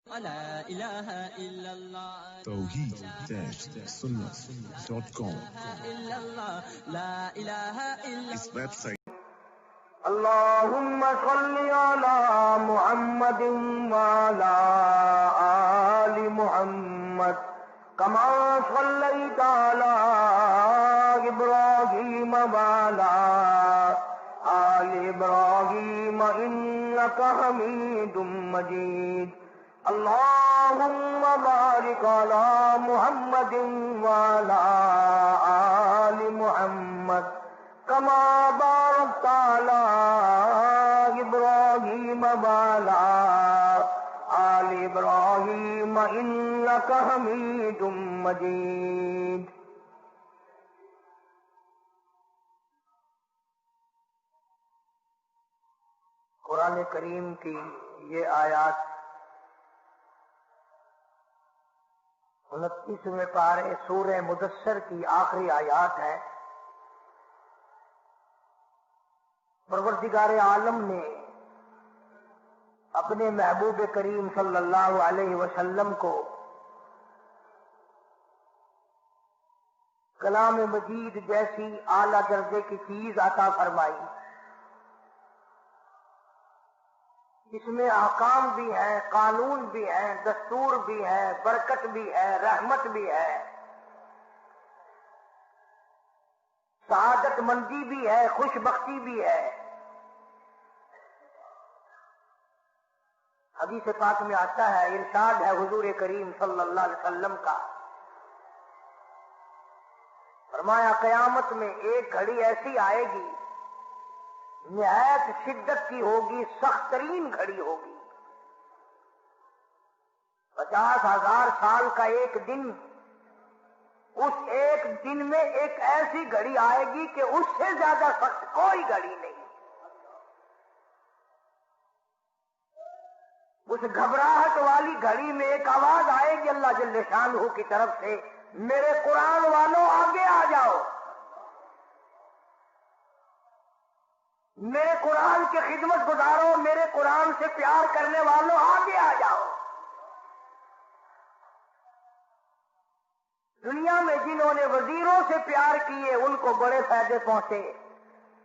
لا الہ الا اللہ توحید-سنت.com لا الہ الا اس ویب سائٹ اللهم صل على محمد وعلى آل محمد كما صليت على إبراهيم وعلى آل إبراهيم إنك حميد مجيد اللهم بارك على محمد وعلى آل محمد كما باركت على إبراهيم وعلى آل إبراهيم إنك حميد مجيد قرآن کریم کی یہ آیات 29ویں پارے سورہ مدثر کی آخری آیات ہے۔ پروردگار عالم نے اپنے محبوب کریم صلی اللہ علیہ وسلم کو کلام مجید جیسی اعلیٰ درجے کی چیز عطا فرمائی، اس میں احکام بھی ہیں، قانون بھی ہیں، دستور بھی ہے، برکت بھی ہے، رحمت بھی ہے، سعادت مندی بھی ہے، خوش بختی بھی ہے۔ حدیث پاک میں آتا ہے، ارشاد ہے حضور کریم صلی اللہ علیہ وسلم کا، فرمایا قیامت میں ایک گھڑی ایسی آئے گی نہایت شدت کی ہوگی، سخت ترین گھڑی ہوگی، 50,000 سال کا ایک دن، اس ایک دن میں ایک ایسی گھڑی آئے گی کہ اس سے زیادہ سخت کوئی گھڑی نہیں۔ اس گھبراہٹ والی گھڑی میں ایک آواز آئے گی اللہ جل شانہ کی طرف سے، میرے قرآن والوں آگے آ جاؤ، میرے قرآن کی خدمت گزارو، میرے قرآن سے پیار کرنے والوں آگے آ جاؤ۔ دنیا میں جنہوں نے وزیروں سے پیار کیے ان کو بڑے فائدے پہنچے،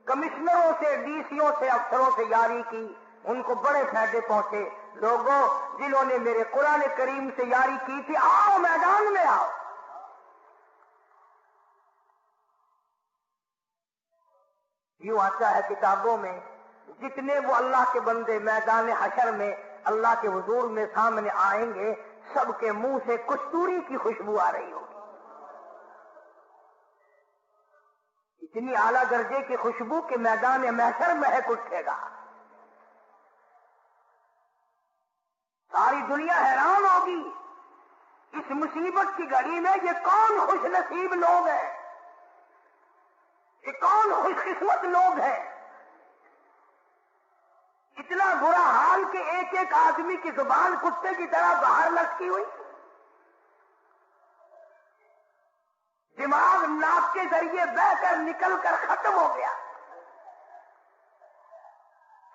کمشنروں سے، ڈی سیوں سے، افسروں سے یاری کی ان کو بڑے فائدے پہنچے۔ لوگوں جنہوں نے میرے قرآن کریم سے یاری کی تھی، آؤ میدان میں آؤ۔ یوں آتا ہے کتابوں میں، جتنے وہ اللہ کے بندے میدان حشر میں اللہ کے حضور میں سامنے آئیں گے، سب کے منہ سے کستوری کی خوشبو آ رہی ہوگی، اتنی اعلیٰ درجے کی خوشبو کہ میدان محشر مہک اٹھے گا۔ ساری دنیا حیران ہوگی اس مصیبت کی گھڑی میں یہ کون خوش نصیب لوگ ہیں، یہ کون خوش قسمت لوگ ہیں۔ اتنا برا حال کہ ایک ایک آدمی کی زبان کتے کی طرح باہر لٹکی ہوئی، دماغ ناک کے ذریعے بہ کر نکل کر ختم ہو گیا،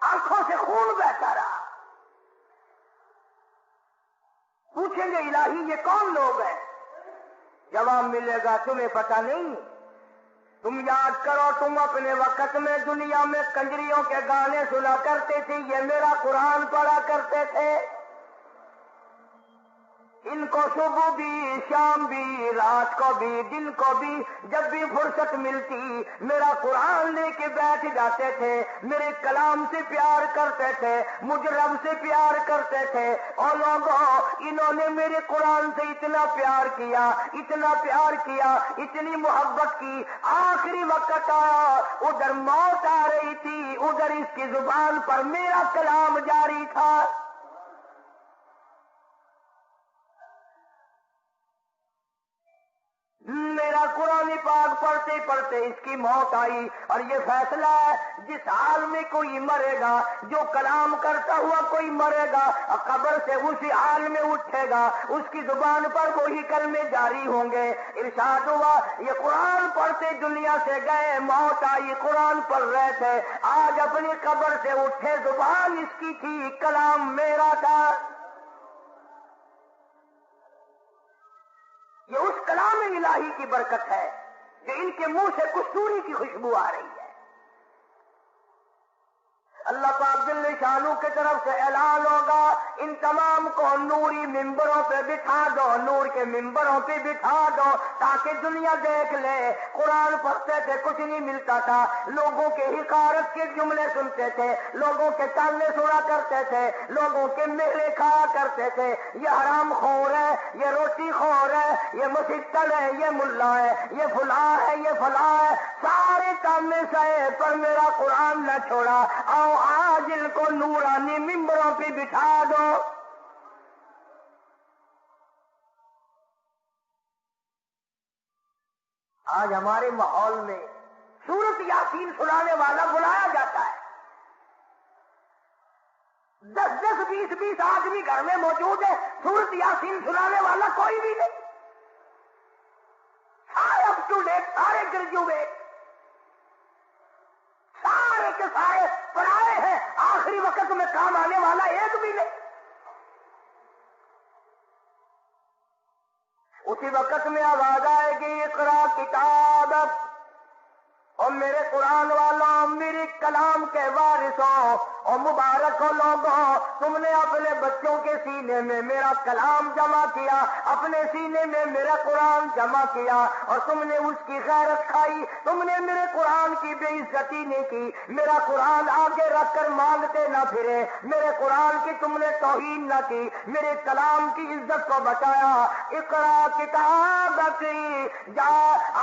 آنکھوں سے خون بہتا رہا۔ پوچھیں گے الہی یہ کون لوگ ہیں؟ جواب ملے گا تمہیں پتہ نہیں، تم یاد کرو تم اپنے وقت میں دنیا میں کنجریوں کے گانے سنا کرتے تھے، یہ میرا قرآن پڑھا کرتے تھے، ان کو صبح بھی، شام بھی، رات کو بھی، دن کو بھی، جب بھی فرصت ملتی میرا قرآن لے کے بیٹھ جاتے تھے، میرے کلام سے پیار کرتے تھے، مجھ رب سے پیار کرتے تھے۔ اور لوگوں انہوں نے میرے قرآن سے اتنا پیار کیا، اتنا پیار کیا، اتنی محبت کی، آخری وقت آیا، ادھر موت آ رہی تھی، ادھر اس کی زبان پر میرا کلام جاری تھا۔ میرا قرآن پاک پڑھتے پڑھتے اس کی موت آئی، اور یہ فیصلہ ہے جس حال میں کوئی مرے گا، جو کلام کرتا ہوا کوئی مرے گا، قبر سے اسی حال میں اٹھے گا، اس کی زبان پر وہی کلمے جاری ہوں گے۔ ارشاد ہوا یہ قرآن پڑھتے دنیا سے گئے، موت آئی، قرآن پڑھ رہے تھے، آج اپنی قبر سے اٹھے، زبان اس کی تھی، کلام میرا تھا۔ الہی کی برکت ہے جو ان کے منہ سے کستوری کی خوشبو آ رہی ہے۔ اللہ پاک جل شانہ کی طرف سے اعلان ہوگا، ان تمام کو نوری ممبروں پہ بٹھا دو، نور کے ممبروں پہ بٹھا دو تاکہ دنیا دیکھ لے۔ قرآن پڑھتے تھے کچھ نہیں ملتا تھا، لوگوں کے حقارت کے جملے سنتے تھے، لوگوں کے تانے سنا کرتے تھے، لوگوں کے میلے کھایا کرتے تھے، یہ حرام خور ہے، یہ روٹی خور ہے، یہ مسجد ہے، یہ ملا ہے، یہ فلاں ہے، یہ فلاں ہے، سارے تانے سہے پر میرا قرآن نہ چھوڑا۔ آؤ آج ان کو نورانی ممبروں پہ بٹھا دو۔ آج ہمارے ماحول میں سورت یاسین سنانے والا بلایا جاتا ہے، 10 20 آدمی گھر میں موجود ہے، سورت یاسین سنانے والا کوئی بھی نہیں، سارے اپ ٹو ڈیٹ، سارے گریجویٹ، سارے کے سارے پڑھائے ہیں، آخری وقت میں کام آنے والا ایک بھی نہیں۔ اسی وقت میں آواز آئے گی، اقرا کتابک، اور میرے قرآن والوں، میری کلام کے وارثوں اور مبارک ہو لوگوں، تم نے اپنے بچوں کے سینے میں میرا کلام جمع کیا، اپنے سینے میں میرا قرآن جمع کیا، اور تم نے اس کی غیرت کھائی، تم نے میرے قرآن کی بے عزتی نہیں کی، میرا قرآن آگے رکھ کر مانگتے نہ پھرے، میرے قرآن کی تم نے توہین نہ کی، میرے کلام کی عزت کو بچایا۔ اقرا کتابک، جا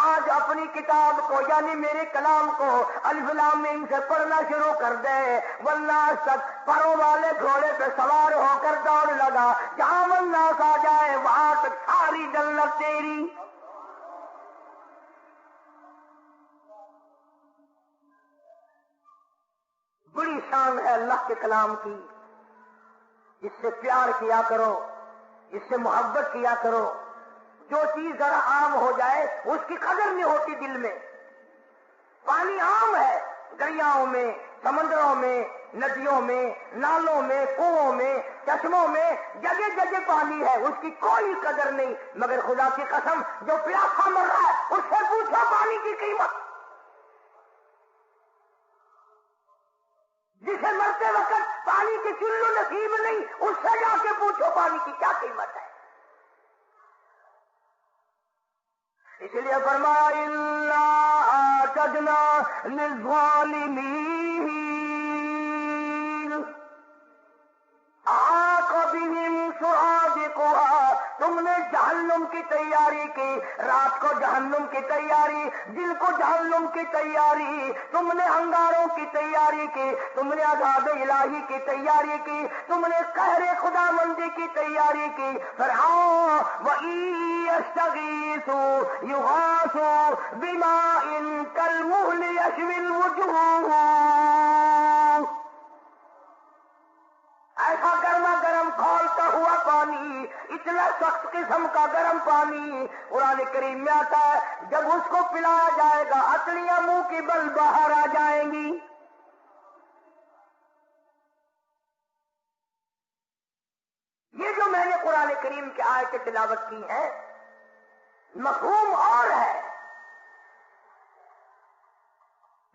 آج اپنی کتاب کو یعنی میرے کلام کو الف لام میم سے پڑھنا شروع کر دے، والناس تک پروں والے گھوڑے پہ سوار ہو کر دوڑ لگا، جہاں والناس آ جائے وہاں تک ساری جنت تیری۔ بڑی شان ہے اللہ کے کلام کی، اس سے پیار کیا کرو، اس سے محبت کیا کرو۔ جو چیز ذرا عام ہو جائے اس کی قدر نہیں ہوتی دل میں۔ پانی عام ہے، دریاؤں میں، سمندروں میں، ندیوں میں، نالوں میں، کنووں میں، چشموں میں، جگہ جگہ پانی ہے، اس کی کوئی قدر نہیں، مگر خدا کی قسم جو پیاسا مر رہا ہے اس سے پوچھو پانی کی قیمت، جسے مرتے وقت پانی کی چلو نصیب نہیں اس سے جا کے پوچھو پانی کی کیا قیمت ہے۔ اس لیے فرمایا اِنَّا أَعْتَدْنَا لِلظَّالِمِينَ أَحَاطَ بِهِمْ سُرَادِقُهَا، تم نے جہنم کی تیاری کی، رات کو جہنم کی تیاری، دن کو جہنم کی تیاری، تم نے انگاروں کی تیاری کی، تم نے عذاب الہی کی تیاری کی، تم نے قہر خدا مندی کی تیاری کی۔ فرعون وَإِن يَسْتَغِيثُوا يُغَاثُوا بِمَاءٍ كَالْمُهْلِ يَشْوِي الْوُجُوهَ، ایسا گرما گرم کھولتا ہوا پانی، اتنا سخت قسم کا گرم پانی قرآن کریم میں آتا ہے، جب اس کو پلایا جائے گا اتڑیاں منہ کی بل باہر آ جائیں گی۔ یہ جو میں نے قرآن کریم کی آیتیں تلاوت کی ہیں مفہوم اور ہے۔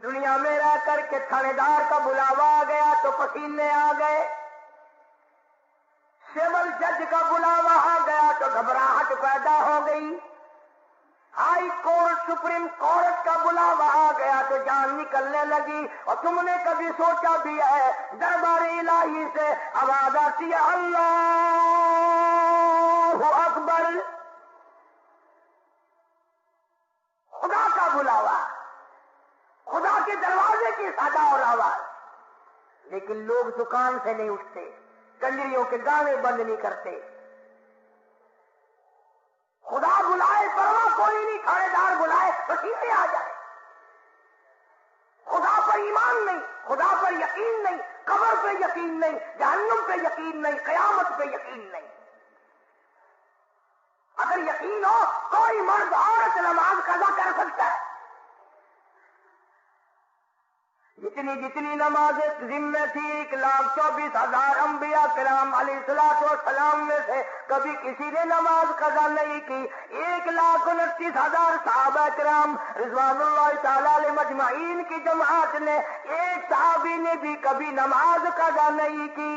دنیا میں رہ کر کے تھانے دار کا بلاوا آ گیا تو پسینے آ گئے، سول جج کا بلاوا آ گیا تو گھبراہٹ پیدا ہو گئی، ہائی کورٹ سپریم کورٹ کا بلاوا آ گیا تو جان نکلنے لگی۔ اور تم نے کبھی سوچا بھی ہے دربار الہی سے آواز آتی ہے اللہ اکبر، خدا کا بلاوا، خدا کے دروازے کی صدا اور آواز، لیکن لوگ دکان سے نہیں اٹھتے، کنجریوں کے گانے بند نہیں کرتے۔ خدا بلائے پرواہ کوئی نہیں، تھانے دار بلائے پسینے آ جائے۔ خدا پر ایمان نہیں، خدا پر یقین نہیں، قبر پہ یقین نہیں، جہنم پہ یقین نہیں، قیامت پہ یقین نہیں۔ اگر یقین ہو کوئی مرد عورت نماز قضا کر سکتا ہے۔ جتنی جتنی نمازیں ذمہ تھی 1,24,000 انبیاء کرام علیہ الصلوۃ والسلام میں سے کبھی کسی نے نماز قضا نہیں کی. 1,29,000 صحابہ کرام رضوان اللہ تعالی علیہ مجمعین کی جماعت نے ایک صحابی نے بھی کبھی نماز قضا نہیں کی.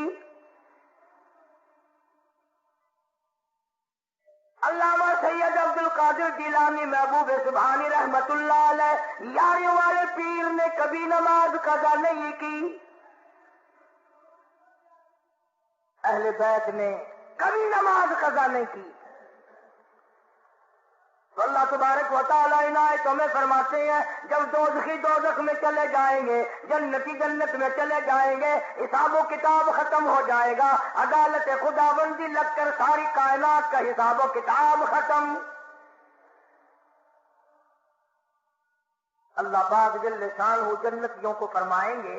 علامہ سید عبد القادر جیلانی محبوب سبحانی رحمت اللہ علیہ یاریوں والے پیر نے کبھی نماز قضا نہیں کی. اہل بیت نے کبھی نماز قضا نہیں کی. تو اللہ تبارک و تعالیٰ عنایتوں میں فرماتے ہیں جب دوزخی دوزخ میں چلے جائیں گے، جنتی جنت میں چلے جائیں گے، حساب و کتاب ختم ہو جائے گا، عدالت خداوندی لگ کر ساری کائنات کا حساب و کتاب ختم. اللہ پاک جل شانہ جنتیوں کو فرمائیں گے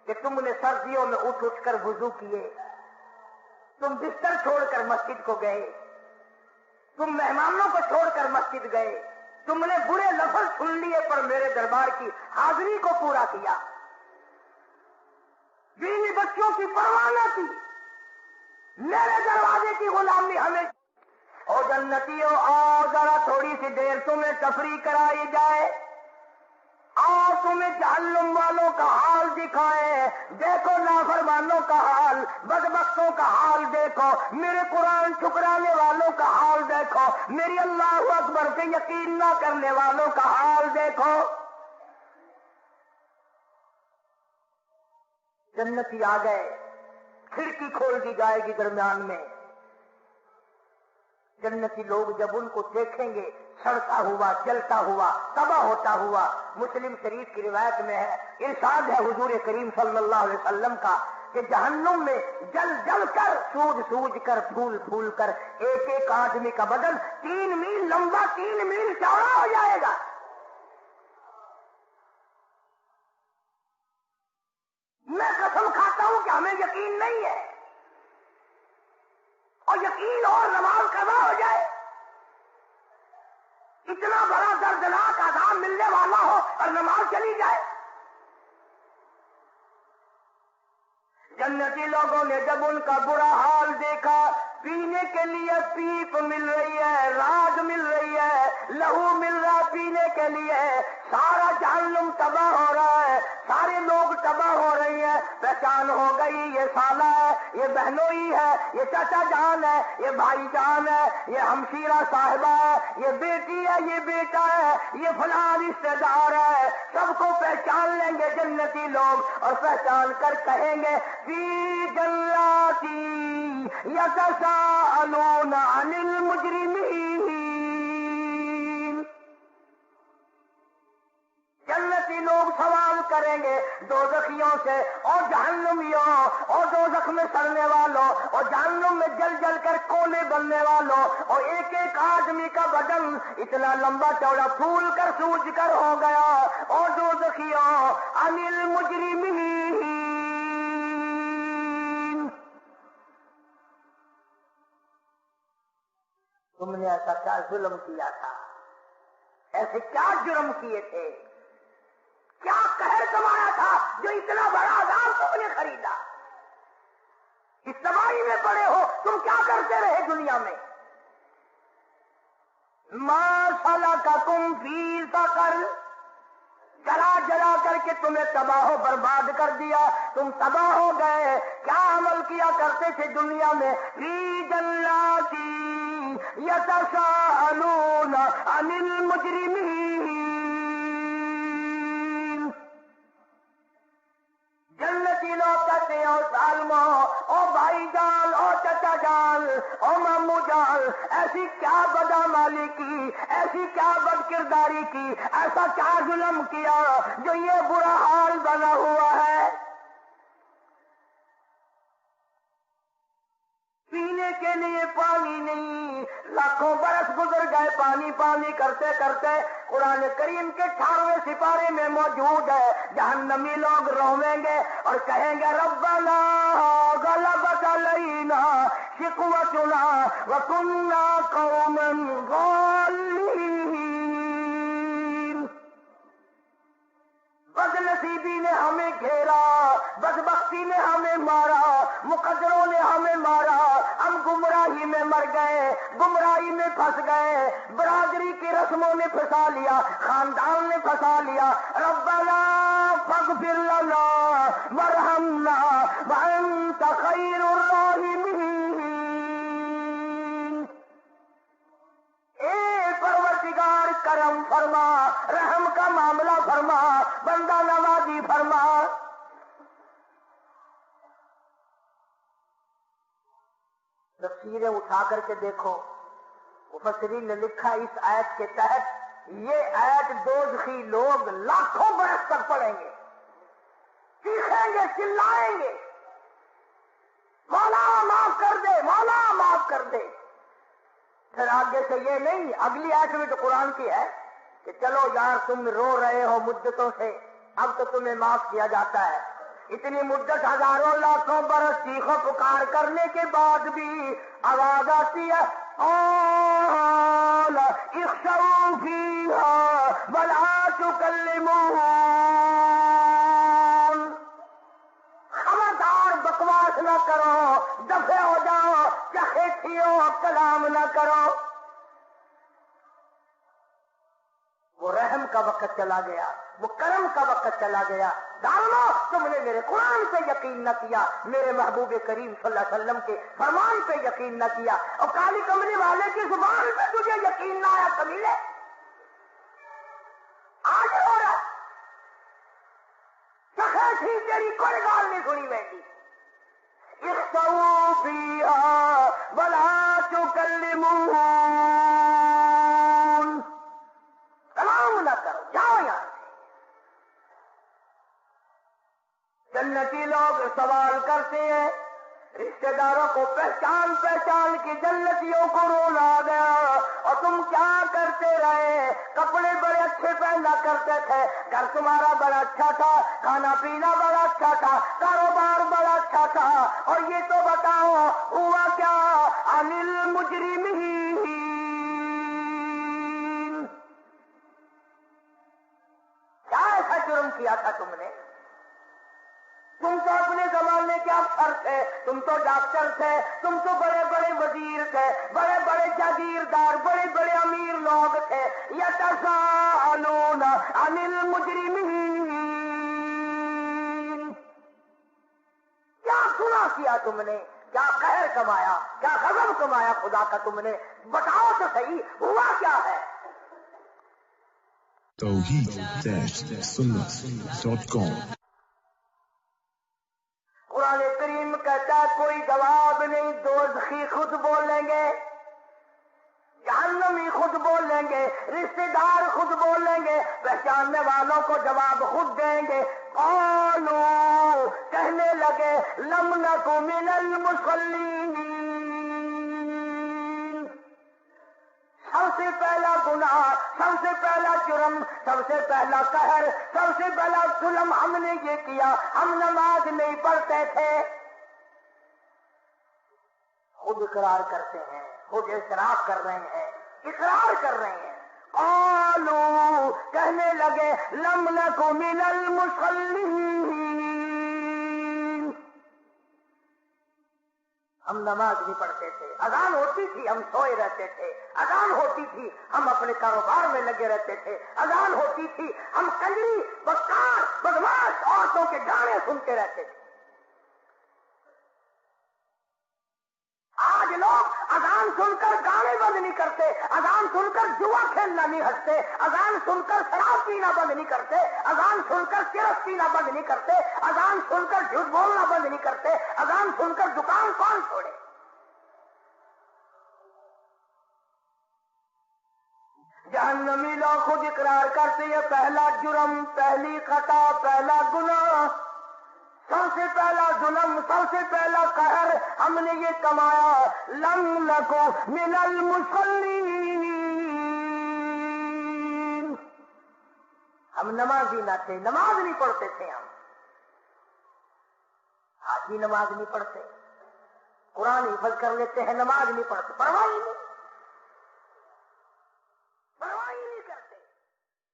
کہ تم نے سردیوں میں اٹھ اٹھ کر وضو کیے، تم بستر چھوڑ کر مسجد کو گئے، تم مہمانوں کو چھوڑ کر مسجد گئے، تم نے برے لفظ سن لیے پر میرے دربار کی حاضری کو پورا کیا، بیوی بچوں کی پرواہ نہ کی، میرے دروازے کی غلامی ہمیں. او جنتیوں آؤ ذرا تھوڑی سی دیر تمہیں تفریح کرائی جائے، آؤ تمہیں جہنم والوں کا حال دکھائے. دیکھو نافرمانوں کا حال، بدبختوں کا حال دیکھو، میرے قرآن ٹھکرانے والوں کا حال دیکھو، میری اللہ اکبر پہ یقین نہ کرنے والوں کا حال دیکھو. جنتی آ گئے، کھڑکی کھول دی جائے گی درمیان میں. جنتی لوگ جب ان کو دیکھیں گے سڑتا ہوا، جلتا ہوا، تباہ ہوتا ہوا. مسلم شریف کی روایت میں ہے، ارشاد ہے حضور کریم صلی اللہ علیہ وسلم کا کہ جہنم میں جل جل کر، سوج سوج کر، پھول پھول کر ایک ایک آدمی کا بدن 3 میل لمبا، 3 میل چوڑا ہو جائے گا. میں قسم کھاتا ہوں کہ ہمیں یقین نہیں ہے، اور یقین اور نماز قضا ہو جائے، اتنا بڑا دردناک عذاب ملنے والا ہو اور نماز چلی جائے. جنتی لوگوں نے جب ان کا برا حال دیکھا، پینے کے لیے پیپ مل رہی ہے، راگ مل رہی ہے، لہو مل رہا پینے کے لیے، سارا جہنم تباہ ہو رہا ہے، سارے لوگ تباہ ہو رہی ہیں. پہچان ہو گئی، یہ سالہ ہے، یہ بہنوئی ہے، یہ چچا جان ہے، یہ بھائی جان ہے، یہ ہمشیرہ صاحبہ ہے، یہ بیٹی ہے، یہ بیٹا ہے، یہ فلاں رشتے دار ہے. سب کو پہچان لیں گے جنتی لوگ، اور پہچان کر کہیں گے فی جناتی یتساءلون عن المجرمین. جنتی لوگ سوال کریں گے دوزخیوں سے، اور جہنمیوں، اور دوزخ میں سڑنے والوں، اور جہنم میں جل جل کر کونے بننے والوں، اور ایک ایک آدمی کا بدن اتنا لمبا چوڑا پھول کر سوج کر ہو گیا. اور دوزخیوں عن المجرمین، تم نے ایسا کیا ظلم کیا تھا، ایسے کیا جرم کیے تھے، کیا قہر کمایا تھا جو اتنا بڑا عذاب تم نے خریدا. اس تباہی میں پڑے ہو، تم کیا کرتے رہے دنیا میں. ما سلککم فی سقر، جلا جلا کر کے تمہیں تباہ و برباد کر دیا، تم تباہ ہو گئے. کیا عمل کیا کرتے تھے دنیا میں. فی جناتی یتساءلون عن المجرمین، جنتی لوگ کہتے ہیں او سالمو، او بھائی جان، او چچا جان، او مامو جان، ایسی کیا بدعمالی کی، ایسی کیا بد کرداری کی، ایسا کیا ظلم کیا جو یہ برا حال بنا ہوا ہے. پینے کے لیے پانی نہیں، لاکھوں برس گزر گئے پانی پانی کرتے کرتے. قرآن کریم کے 18ویں سپارے میں موجود ہے، جہنمی لوگ رویں گے اور کہیں گے ربنا غلبت علینا شقوتنا وکنا قوما غالین. بدنصیبی غریبی نے ہمیں گھیرا، بدبختی نے ہمیں مارا، مقدروں نے ہمیں مارا، ہم گمراہی میں مر گئے، گمراہی میں پھنس گئے، برادری کی رسموں نے پھنسا لیا، خاندان نے پھنسا لیا۔ ربنا فاغفر لنا وارحمنا وانت خیر الراحمین۔ اے پروردگار کرم فرما، رحم کا معاملہ فرما، بندہ نوازی فرما۔ تفسیریں اٹھا کر کے دیکھو، مفسرین نے لکھا اس آیت کے تحت یہ آیت دوزخی لوگ لاکھوں برس تک پڑھیں گے، چیخیں گے، چلائیں گے، مولا معاف کر دے، مولا معاف کر دے۔ پھر آگے سے یہ نہیں، اگلی آیت میں تو قرآن کی ہے کہ چلو یار تم رو رہے ہو مدتوں سے، اب تو تمہیں معاف کیا جاتا ہے۔ اتنی مدت ہزاروں لاکھوں برس چیخو پکار کرنے کے بعد بھی آواز آتی ہے قال اخسئوا فیہا ولا تکلمون۔ خبردار بکواس نہ کرو، دفع ہو جاؤ، چخے کھیو، کلام نہ کرو۔ وہ رحم کا وقت چلا گیا، وہ کرم کا وقت چلا گیا۔ ڈالو، تم نے میرے قرآن پہ یقین نہ کیا، میرے محبوب کریم صلی اللہ علیہ وسلم کے فرمان پہ یقین نہ کیا، اور کالی کملی والے کی زبان پہ تجھے یقین نہ آیا کمینے۔ آج ہو رہا سخے تھی تیری کوئی گال نہیں سنی بیٹھی۔ اخسئوا فیہا ولا تکلمون، کلام نہ کرو، جاؤ یہاں سے۔ جنتی لوگ سوال کرتے ہیں، رشتے داروں کو پہچان پہچان کی جنتیوں کو رونا آ گیا، اور تم کیا کرتے رہے؟ کپڑے بڑے اچھے پہنا کرتے تھے، گھر تمہارا بڑا اچھا تھا، کھانا پینا بڑا اچھا تھا، کاروبار بڑا اچھا تھا، اور یہ تو بتاؤ ہوا کیا؟ عن المجرمین، کیا ایسا جرم کیا تھا تم نے؟ تم تو اپنے زمانے کے افسر تھے، تم تو ڈاکٹر تھے، تم تو بڑے بڑے وزیر تھے، بڑے بڑے جاگیردار، بڑے بڑے امیر لوگ تھے۔ یتساءلون عن المجرمین، کیا گناہ کیا تم نے؟ کیا قہر کمایا؟ کیا غضب کمایا خدا کا تم نے؟ بتاؤ تو صحیح، ہوا کیا ہے؟ توحید-سنت.com قرآن کریم کہتا ہے کوئی جواب نہیں، دوزخی خود بولیں گے، جہنمی خود بولیں گے، رشتے دار خود بولیں گے، پہچاننے والوں کو جواب خود دیں گے۔ قالوا، کہنے لگے، لم نک من المصلین، سب سے پہلا گناہ، سب سے پہلا جرم، سب سے پہلا قہر، سب سے پہلا ظلم ہم نے یہ کیا، ہم نماز نہیں پڑھتے تھے۔ خود اقرار کرتے ہیں، خود اعتراف کر رہے ہیں، اقرار کر رہے ہیں۔ قالوا، کہنے لگے، لم نک من المصلین، ہم نماز نہیں پڑھتے تھے، اذان ہوتی تھی ہم سوئے رہتے تھے، اذان ہوتی تھی ہم اپنے کاروبار میں لگے رہتے تھے، اذان ہوتی تھی ہم کنجری، بدکار، بدماش عورتوں کے گانے سنتے رہتے تھے۔ آج لوگ اذان سن کر گانے بند نہیں کرتے، اذان سن کر جوا کھیلنا نہیں ہٹتے، اذان سن کر شراب پینا بند نہیں کرتے، اذان سن کر چرس پینا بند نہیں کرتے، اذان سن کر جھوٹ بولنا بند نہیں کرتے، اذان سن کر دکان کون چھوڑے؟ جہنمی لوگ خود اقرار کرتے ہیں، پہلا جرم، پہلی خطا، پہلا گناہ، سب سے پہلا ظلم، سب سے پہلا قہر ہم نے یہ کمایا، لم نکو من المصلین، ہم نمازی نہ تھے، نماز نہیں پڑھتے تھے ہم۔ آج بھی نماز نہیں پڑھتے، قرآن حفظ کر لیتے ہیں، نماز نہیں پڑھتے، پرواہ ہی نہیں۔